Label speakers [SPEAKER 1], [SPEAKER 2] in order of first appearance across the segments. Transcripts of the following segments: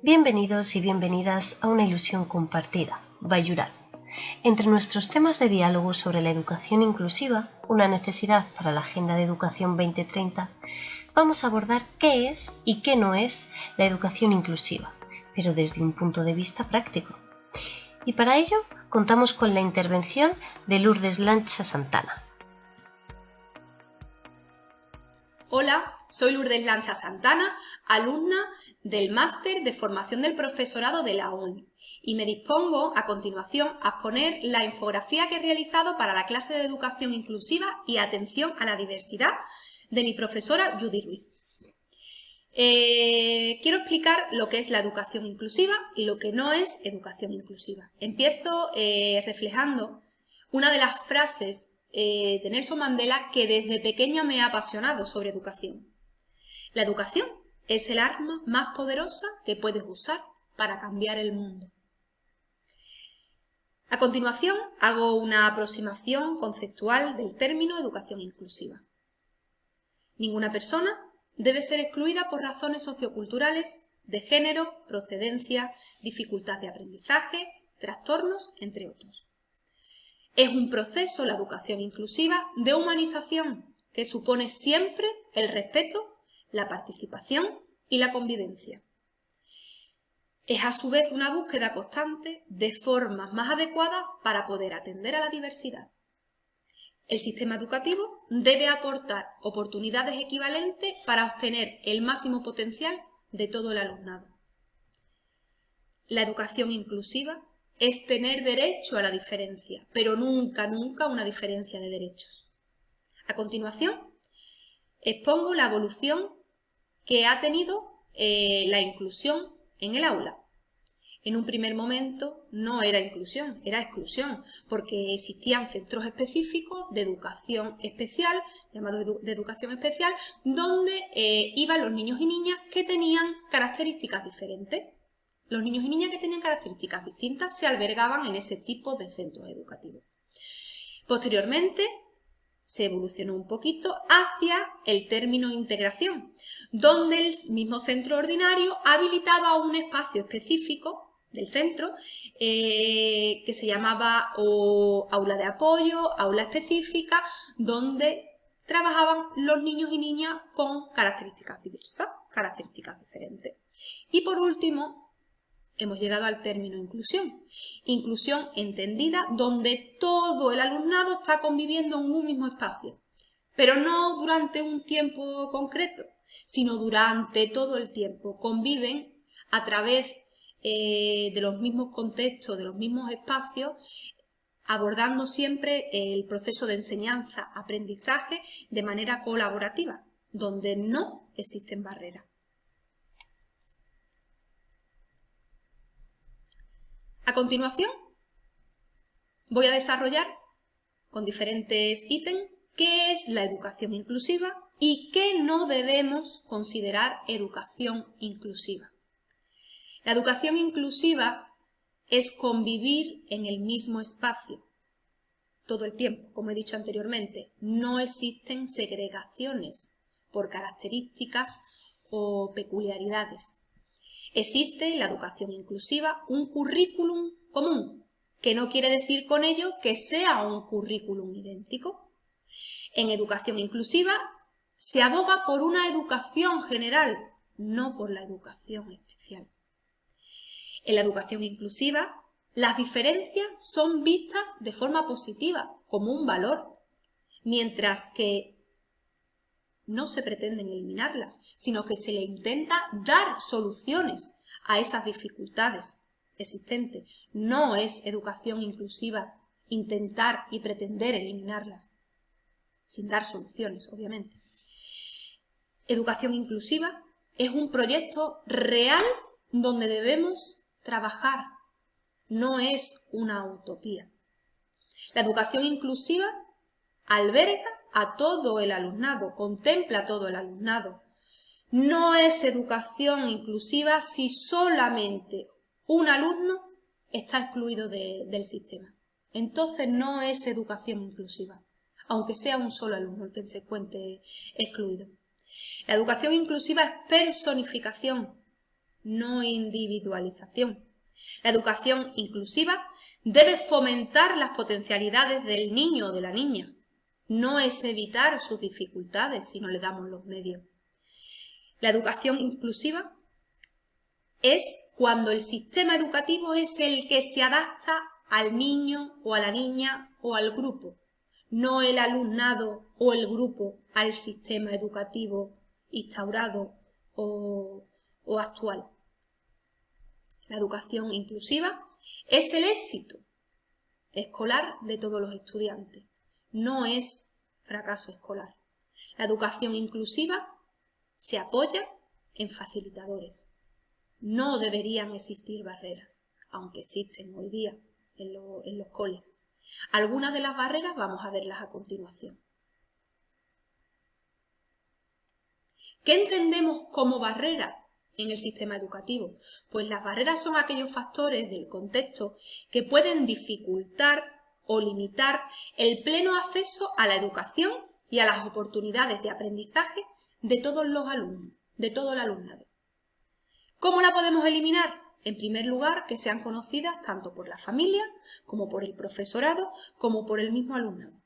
[SPEAKER 1] Bienvenidos y bienvenidas a Una ilusión compartida, Bayural. Entre nuestros temas de diálogo sobre la educación inclusiva, una necesidad para la Agenda de Educación 2030, vamos a abordar qué es y qué no es la educación inclusiva, pero desde un punto de vista práctico. Y para ello contamos con la intervención de Lourdes Lancha Santana.
[SPEAKER 2] Hola, soy Lourdes Lancha Santana, alumna del Máster de Formación del Profesorado de la ONU, y me dispongo a continuación a exponer la infografía que he realizado para la clase de Educación Inclusiva y Atención a la Diversidad de mi profesora Judy Ruiz. Quiero explicar lo que es la educación inclusiva y lo que no es educación inclusiva. Empiezo reflejando una de las frases de Nelson Mandela que desde pequeña me ha apasionado sobre educación. La educación es el arma más poderosa que puedes usar para cambiar el mundo. A continuación, hago una aproximación conceptual del término educación inclusiva. Ninguna persona debe ser excluida por razones socioculturales, de género, procedencia, dificultad de aprendizaje, trastornos, entre otros. Es un proceso, la educación inclusiva, de humanización que supone siempre el respeto, la participación y la convivencia. Es a su vez una búsqueda constante de formas más adecuadas para poder atender a la diversidad. El sistema educativo debe aportar oportunidades equivalentes para obtener el máximo potencial de todo el alumnado. La educación inclusiva es tener derecho a la diferencia, pero nunca una diferencia de derechos. A continuación, expongo la evolución que ha tenido la inclusión en el aula. En un primer momento no era inclusión, era exclusión, porque existían centros específicos de educación especial, llamados de educación especial, donde iban los niños y niñas que tenían características diferentes. Los niños y niñas que tenían características distintas se albergaban en ese tipo de centros educativos. Posteriormente, se evolucionó un poquito hacia el término integración, donde el mismo centro ordinario habilitaba un espacio específico del centro que se llamaba aula de apoyo, aula específica, donde trabajaban los niños y niñas con características diversas, características diferentes. Y por último, hemos llegado al término inclusión. Inclusión entendida donde todo el alumnado está conviviendo en un mismo espacio, pero no durante un tiempo concreto, sino durante todo el tiempo. Conviven a través de los mismos contextos, de los mismos espacios, abordando siempre el proceso de enseñanza-aprendizaje de manera colaborativa, donde no existen barreras. A continuación, voy a desarrollar con diferentes ítems qué es la educación inclusiva y qué no debemos considerar educación inclusiva. La educación inclusiva es convivir en el mismo espacio todo el tiempo, como he dicho anteriormente. No existen segregaciones por características o peculiaridades. Existe en la educación inclusiva un currículum común, que no quiere decir con ello que sea un currículum idéntico. En educación inclusiva se aboga por una educación general, no por la educación especial. En la educación inclusiva, las diferencias son vistas de forma positiva, como un valor, mientras que no se pretenden eliminarlas, sino que se le intenta dar soluciones a esas dificultades existentes. No es educación inclusiva intentar y pretender eliminarlas, sin dar soluciones, obviamente. Educación inclusiva es un proyecto real donde debemos trabajar, no es una utopía. La educación inclusiva alberga a todo el alumnado, contempla a todo el alumnado. No es educación inclusiva si solamente un alumno está excluido del sistema. Entonces no es educación inclusiva, aunque sea un solo alumno el que se encuentre excluido. La educación inclusiva es personificación, no individualización. La educación inclusiva debe fomentar las potencialidades del niño o de la niña. No es evitar sus dificultades si no le damos los medios. La educación inclusiva es cuando el sistema educativo es el que se adapta al niño o a la niña o al grupo, no el alumnado o el grupo al sistema educativo instaurado o actual. La educación inclusiva es el éxito escolar de todos los estudiantes, no es fracaso escolar. La educación inclusiva se apoya en facilitadores. No deberían existir barreras, aunque existen hoy día en los coles. Algunas de las barreras vamos a verlas a continuación. ¿Qué entendemos como barrera en el sistema educativo? Pues las barreras son aquellos factores del contexto que pueden dificultar o limitar el pleno acceso a la educación y a las oportunidades de aprendizaje de todos los alumnos, de todo el alumnado. ¿Cómo la podemos eliminar? En primer lugar, que sean conocidas tanto por la familia, como por el profesorado, como por el mismo alumnado.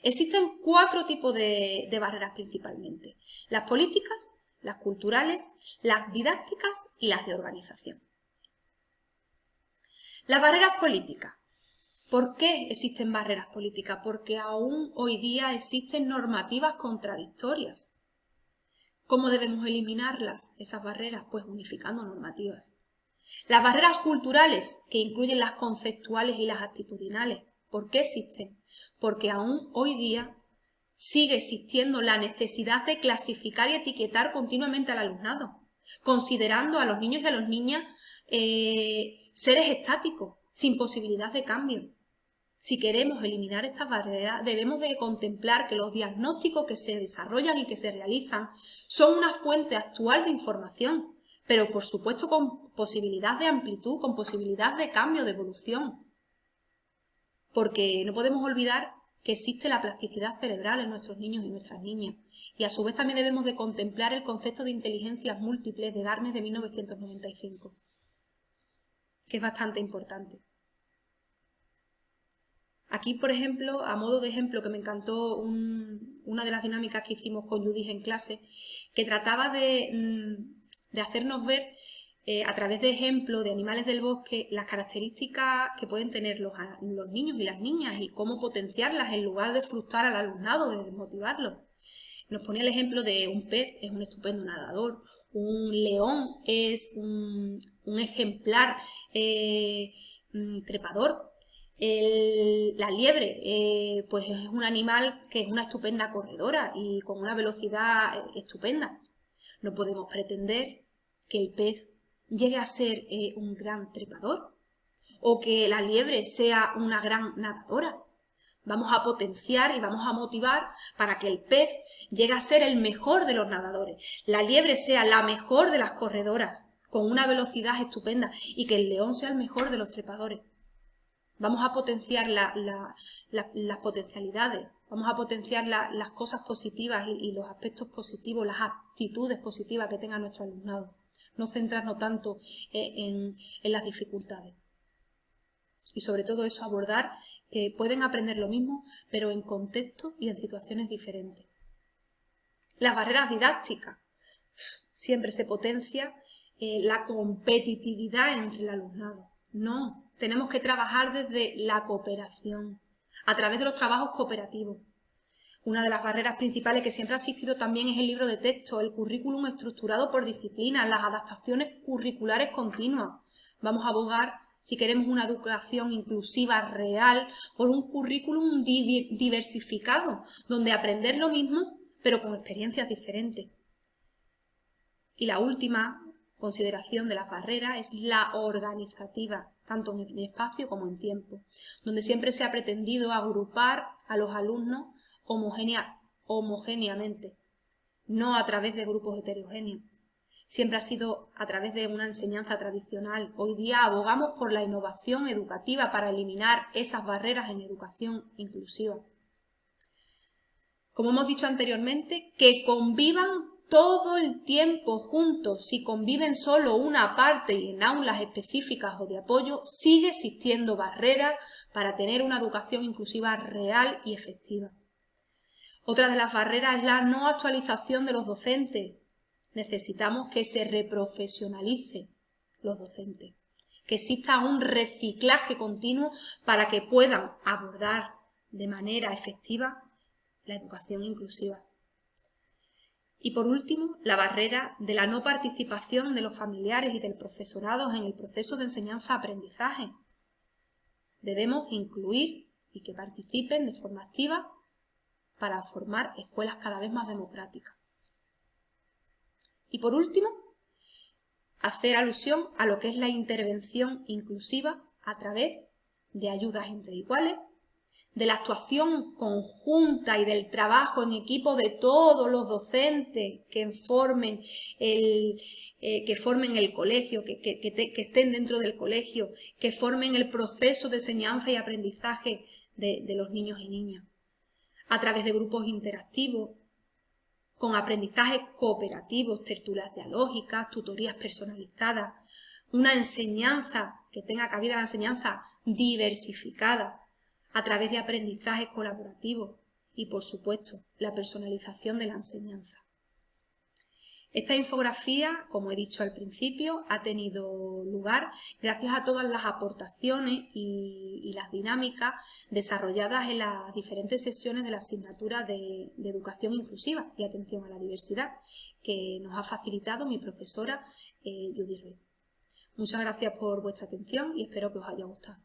[SPEAKER 2] Existen 4 tipos de barreras principalmente: las políticas, las culturales, las didácticas y las de organización. Las barreras políticas. ¿Por qué existen barreras políticas? Porque aún hoy día existen normativas contradictorias. ¿Cómo debemos eliminarlas, esas barreras? Pues unificando normativas. Las barreras culturales, que incluyen las conceptuales y las actitudinales. ¿Por qué existen? Porque aún hoy día sigue existiendo la necesidad de clasificar y etiquetar continuamente al alumnado, considerando a los niños y a las niñas seres estáticos, sin posibilidad de cambio. Si queremos eliminar estas barreras, debemos de contemplar que los diagnósticos que se desarrollan y que se realizan son una fuente actual de información, pero por supuesto con posibilidad de amplitud, con posibilidad de cambio, de evolución. Porque no podemos olvidar que existe la plasticidad cerebral en nuestros niños y nuestras niñas. Y a su vez también debemos de contemplar el concepto de inteligencias múltiples de Garnes de 1995, que es bastante importante. Aquí, por ejemplo, a modo de ejemplo, que me encantó una de las dinámicas que hicimos con Judith en clase, que trataba de hacernos ver a través de ejemplos de animales del bosque las características que pueden tener los niños y las niñas y cómo potenciarlas en lugar de frustrar al alumnado, de desmotivarlo. Nos ponía el ejemplo de un pez, es un estupendo nadador, un león es un ejemplar trepador. La liebre, pues es un animal que es una estupenda corredora y con una velocidad estupenda. No podemos pretender que el pez llegue a ser un gran trepador o que la liebre sea una gran nadadora. Vamos a potenciar y vamos a motivar para que el pez llegue a ser el mejor de los nadadores, la liebre sea la mejor de las corredoras con una velocidad estupenda y que el león sea el mejor de los trepadores. Vamos a potenciar las potencialidades, vamos a potenciar las cosas positivas y los aspectos positivos, las actitudes positivas que tenga nuestro alumnado. No centrarnos tanto en las dificultades. Y sobre todo eso, abordar que pueden aprender lo mismo, pero en contextos y en situaciones diferentes. Las barreras didácticas. Siempre se potencia la competitividad entre el alumnado. No. Tenemos que trabajar desde la cooperación, a través de los trabajos cooperativos. Una de las barreras principales que siempre ha existido también es el libro de texto, el currículum estructurado por disciplinas, las adaptaciones curriculares continuas. Vamos a abogar, si queremos una educación inclusiva real, por un currículum diversificado, donde aprender lo mismo, pero con experiencias diferentes. Y la última consideración de las barreras es la organizativa, tanto en espacio como en tiempo, donde siempre se ha pretendido agrupar a los alumnos homogéneamente, no a través de grupos heterogéneos. Siempre ha sido a través de una enseñanza tradicional. Hoy día abogamos por la innovación educativa para eliminar esas barreras en educación inclusiva. Como hemos dicho anteriormente, que convivan todo el tiempo juntos, si conviven solo una parte y en aulas específicas o de apoyo, sigue existiendo barreras para tener una educación inclusiva real y efectiva. Otra de las barreras es la no actualización de los docentes. Necesitamos que se reprofesionalicen los docentes, que exista un reciclaje continuo para que puedan abordar de manera efectiva la educación inclusiva. Y por último, la barrera de la no participación de los familiares y del profesorado en el proceso de enseñanza-aprendizaje. Debemos incluir y que participen de forma activa para formar escuelas cada vez más democráticas. Y por último, hacer alusión a lo que es la intervención inclusiva a través de ayudas entre iguales, de la actuación conjunta y del trabajo en equipo de todos los docentes que formen el colegio, que estén dentro del colegio, que formen el proceso de enseñanza y aprendizaje de los niños y niñas, a través de grupos interactivos, con aprendizajes cooperativos, tertulias dialógicas, tutorías personalizadas, una enseñanza que tenga cabida, la enseñanza diversificada, a través de aprendizajes colaborativos y, por supuesto, la personalización de la enseñanza. Esta infografía, como he dicho al principio, ha tenido lugar gracias a todas las aportaciones y las dinámicas desarrolladas en las diferentes sesiones de la asignatura de Educación Inclusiva y Atención a la Diversidad, que nos ha facilitado mi profesora Judith Ruiz. Muchas gracias por vuestra atención y espero que os haya gustado.